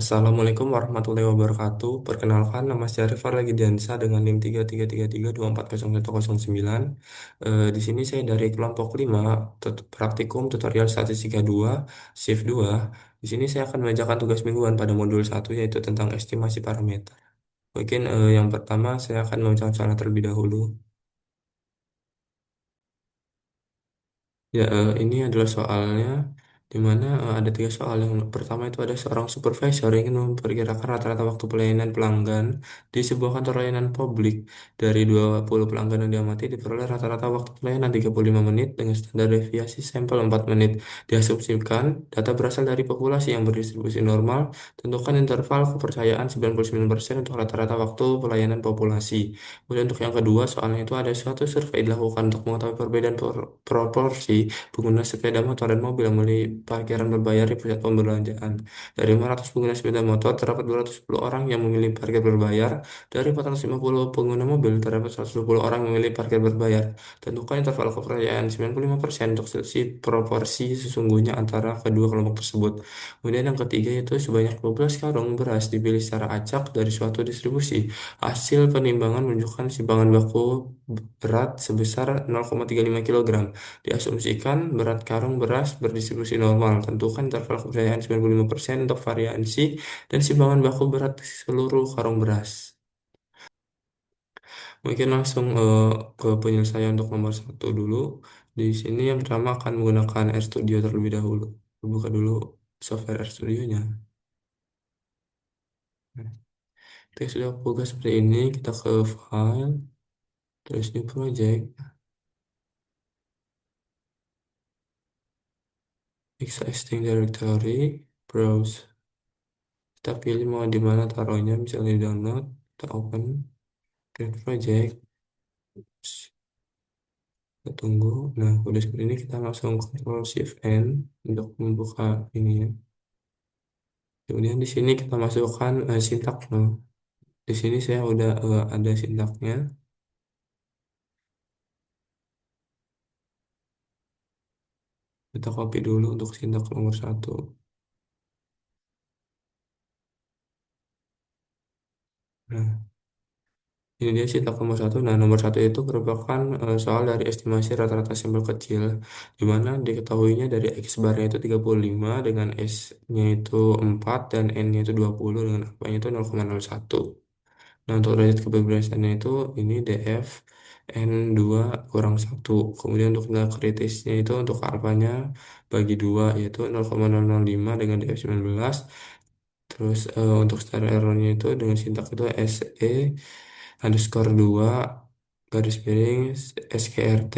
Assalamualaikum warahmatullahi wabarakatuh. Perkenalkan, nama saya Rifar Diansa dengan NIM 333324109. Di sini saya dari kelompok 5, praktikum tutorial statistika 2, shift 2. Di sini saya akan mengerjakan tugas mingguan pada modul 1, yaitu tentang estimasi parameter. Mungkin yang pertama saya akan mengucapkan salah terlebih dahulu. Ya, ini adalah soalnya di mana ada tiga soal. Yang pertama itu ada seorang supervisor yang ingin memperkirakan rata-rata waktu pelayanan pelanggan di sebuah kantor layanan publik. Dari 20 pelanggan yang diamati diperoleh rata-rata waktu pelayanan 35 menit dengan standar deviasi sampel 4 menit. Diasumsikan data berasal dari populasi yang berdistribusi normal. Tentukan interval kepercayaan 99% untuk rata-rata waktu pelayanan populasi. Kemudian untuk yang kedua, soalnya itu ada suatu survei dilakukan untuk mengetahui perbedaan proporsi pengguna sepeda motor dan mobil yang memilih parkiran berbayar di pusat pembelanjaan. Dari 500 pengguna sepeda motor, terdapat 210 orang yang memilih parkir berbayar. Dari 450 pengguna mobil, terdapat 120 orang yang memilih parkir berbayar. Tentukan interval kepercayaan 95% untuk selisih proporsi sesungguhnya antara kedua kelompok tersebut. Kemudian yang ketiga itu sebanyak 12 karung beras dipilih secara acak dari suatu distribusi. Hasil penimbangan menunjukkan simpangan baku berat sebesar 0,35 kg. Diasumsikan berat karung beras berdistribusi normal. Tentukan interval kepercayaan 95% untuk variansi dan simpangan baku berat seluruh karung beras. Mungkin langsung ke penyelesaian untuk nomor satu dulu. Di sini yang pertama akan menggunakan RStudio terlebih dahulu. Buka dulu software RStudionya. Nah, kita sudah buka seperti ini. Kita ke file, terus new project, existing directory, browse. Kita pilih mau di mana taruhnya, misalnya di download, kita open, create project, kita tunggu. Nah, udah seperti ini kita langsung Ctrl Shift N untuk membuka ini ya. Kemudian di sini kita masukkan sintak. Nah, di sini saya udah ada sintaknya. Kita copy dulu untuk sintak nomor satu. Nah, ini dia sintak nomor satu. Nah, nomor satu itu merupakan soal dari estimasi rata-rata sampel kecil, di mana diketahuinya dari X barnya itu 35 dengan S-nya itu 4 dan N-nya itu 20 dengan alpha-nya itu 0,01. Nah, untuk derajat kebebasannya itu ini DF N2 kurang satu. Kemudian untuk nilai kritisnya itu untuk alfanya bagi 2 yaitu 0,005 dengan DF 19. Terus untuk standar errornya itu dengan sintak itu SE underscore 2 garis miring SKRT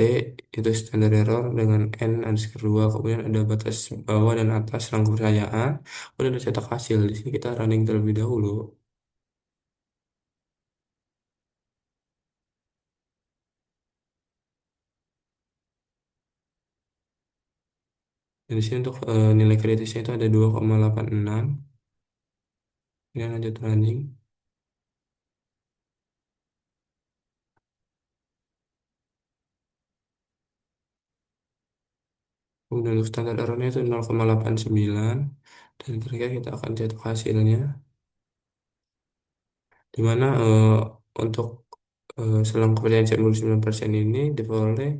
itu standar error dengan N underscore 2. Kemudian ada batas bawah dan atas rangka kepercayaan. Kemudian ada cetak hasil. Di sini kita running terlebih dahulu. Dan di sini untuk nilai kritisnya itu ada 2,86. Kemudian lanjut running. Kemudian untuk standar errornya itu 0,89. Dan terakhir kita akan cetak hasilnya. Di mana untuk selang kepercayaan 99% ini diperoleh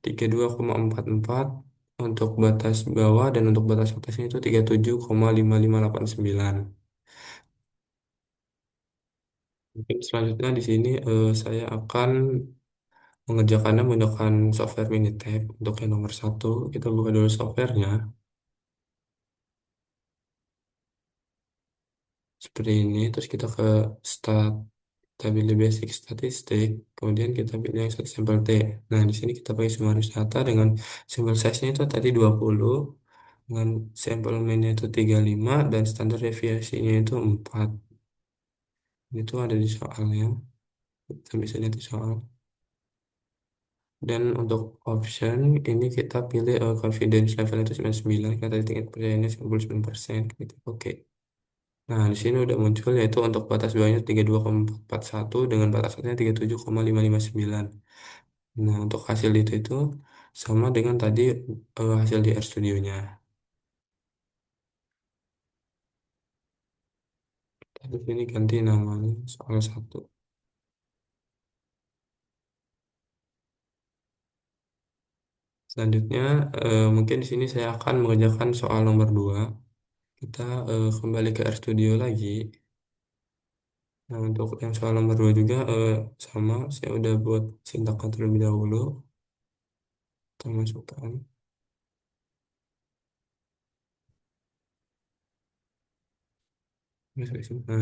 32,44 untuk batas bawah dan untuk batas atasnya itu 37,5589. Mungkin selanjutnya di sini saya akan mengerjakannya menggunakan software Minitab. Untuk yang nomor satu, kita buka dulu softwarenya. Seperti ini, terus kita ke start, kita pilih basic statistik, kemudian kita pilih yang satu sampel T. Nah, di sini kita pakai summaris data dengan sampel size-nya itu tadi 20, dengan sampel mean-nya itu 35, dan standar deviasinya itu 4. Itu ada di soalnya, kita bisa lihat di soal. Dan untuk option, ini kita pilih confidence level itu 99, kita tadi tingkat percayaannya 99%, gitu. Oke. Nah, di sini udah muncul yaitu untuk batas bawahnya 32,41 dengan batas atasnya 37,559. Nah, untuk hasil itu sama dengan tadi hasil di RStudionya. Terus ini ganti namanya soal satu. Selanjutnya, mungkin di sini saya akan mengerjakan soal nomor 2. Kita kembali ke RStudio lagi. Nah, untuk yang soal nomor 2 juga sama, saya udah buat sintaknya terlebih dahulu. Kita masukkan. Nah,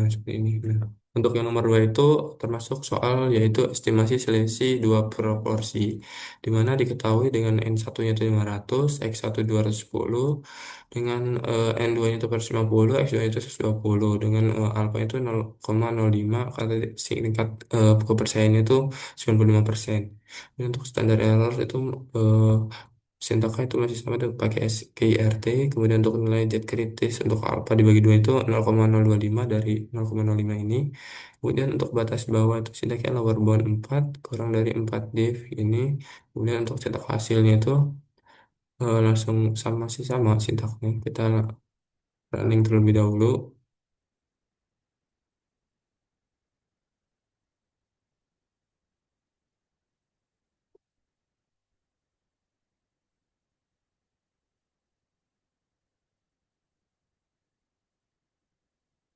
seperti ini. Nah, untuk yang nomor 2 itu termasuk soal yaitu estimasi selisih dua proporsi, di mana diketahui dengan N1-nya itu 500, X1 210, dengan N2 itu 150, X2 itu 120, dengan alfa itu 0,05, kata tingkat kepercayaannya itu 95%. Dan untuk standar error itu eh, sintaknya itu masih sama dengan pakai SKIRT. Kemudian untuk nilai Z kritis untuk alfa dibagi dua itu 0,025 dari 0,05 ini. Kemudian untuk batas bawah itu sintaknya lower bound 4 kurang dari 4 div ini. Kemudian untuk cetak hasilnya itu langsung sama sih, sama sintaknya. Kita running terlebih dahulu.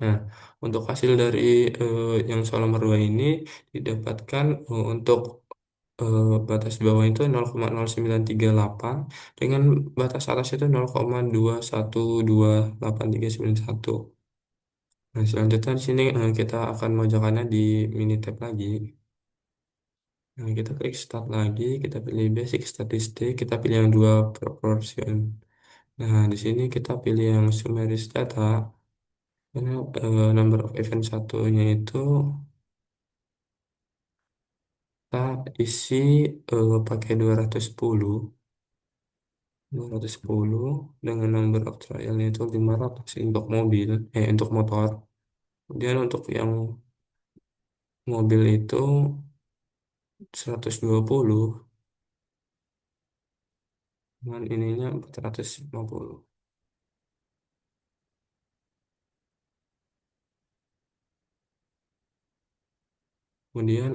Nah, untuk hasil dari yang soal nomor 2 ini didapatkan untuk batas bawah itu 0,0938 dengan batas atas itu 0,2128391. Nah, selanjutnya di sini kita akan mengerjakannya di Minitab lagi. Nah, kita klik start lagi, kita pilih basic statistik, kita pilih yang dua proportion. Nah, di sini kita pilih yang summaries data, karena number of event satunya itu kita isi pakai 210 dengan number of trialnya itu 500 untuk mobil, untuk motor. Kemudian untuk yang mobil itu 120 dengan ininya 450. Kemudian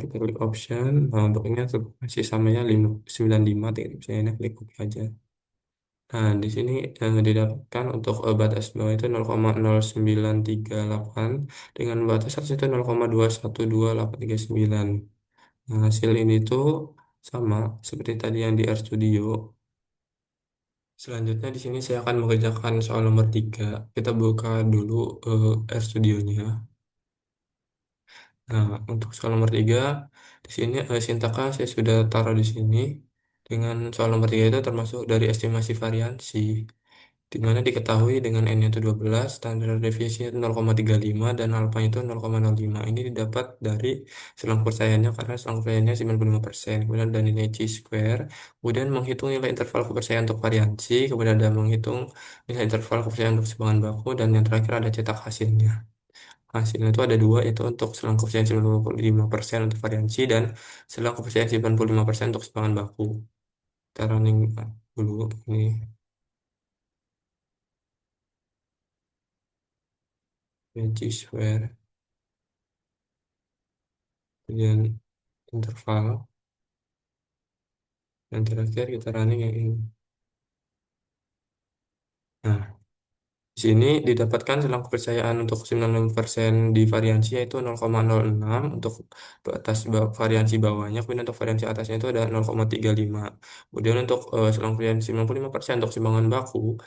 kita klik option. Nah, untuk ini tetap masih samanya 95, tinggal saya klik OK aja. Nah, di sini didapatkan untuk batas bawah itu 0,0938 dengan batas atas itu 0,21283,9. Nah, hasil ini tuh sama seperti tadi yang di RStudio. Selanjutnya di sini saya akan mengerjakan soal nomor 3. Kita buka dulu RStudionya. Nah, untuk soal nomor 3 di sini sintaka saya sudah taruh di sini. Dengan soal nomor 3 itu termasuk dari estimasi variansi, di mana diketahui dengan N itu 12, standar deviasinya itu 0,35 dan alfa itu 0,05. Ini didapat dari selang percayaannya karena selang percayaannya 95%. Kemudian ada nilai chi-square, kemudian menghitung nilai interval kepercayaan untuk variansi, kemudian ada menghitung nilai interval kepercayaan untuk sebangan baku, dan yang terakhir ada cetak hasilnya. Hasilnya itu ada dua, itu untuk selang koefisien 95% untuk variansi dan selang koefisien 95% untuk sebangan baku. Kita running dulu ini bench square, kemudian interval, dan terakhir kita running yang ini. Nah, di sini didapatkan selang kepercayaan untuk 95% di variansi yaitu 0,06 untuk batas variansi bawahnya, kemudian untuk variansi atasnya itu ada 0,35. Kemudian untuk selang variansi 95% untuk simbangan baku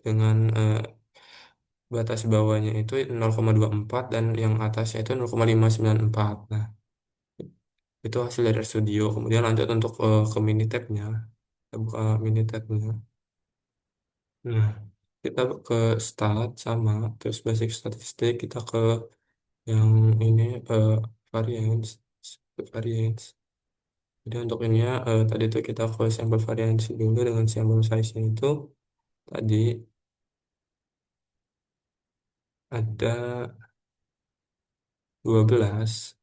dengan batas bawahnya itu 0,24 dan yang atasnya itu 0,594. Nah, itu hasil dari studio. Kemudian lanjut untuk ke Minitab-nya. Kita buka Minitab-nya. Nah, kita ke start sama, terus basic statistik, kita ke yang ini variance, variance. Jadi untuk ini ya, tadi itu kita ke sampel variansi dulu dengan sampel size-nya itu tadi ada 12.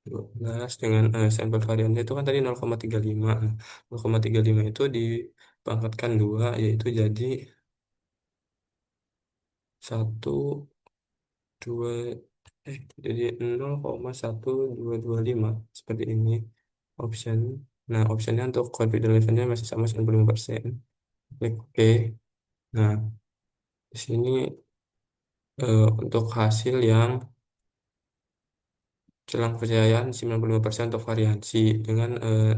12 dengan sampel variannya itu kan tadi 0,35. Nah, 0,35 itu dipangkatkan 2 yaitu jadi 1. dua jadi 0,1225 seperti ini option. Nah, optionnya untuk confidence levelnya masih sama 95%. Klik oke. Nah, di sini untuk hasil yang selang kepercayaan 95% untuk variansi dengan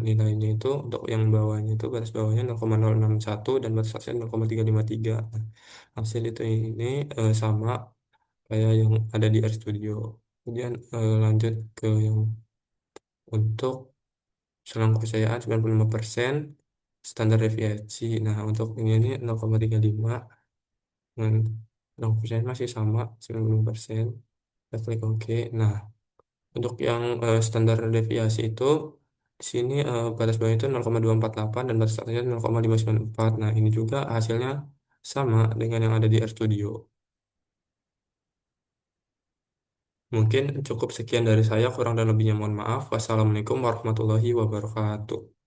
nilainya itu untuk yang bawahnya itu batas bawahnya 0,061 dan batas atasnya 0,353. Nah, hasil itu ini sama kayak yang ada di RStudio. Kemudian lanjut ke yang untuk selang kepercayaan 95% standar deviasi. Nah, untuk ini 0,35 dan selang kepercayaan masih sama 95%. Kita klik OK. Nah, untuk yang standar deviasi itu di sini batas bawah itu 0,248 dan batas atasnya 0,594. Nah, ini juga hasilnya sama dengan yang ada di RStudio. Mungkin cukup sekian dari saya, kurang dan lebihnya mohon maaf. Wassalamualaikum warahmatullahi wabarakatuh.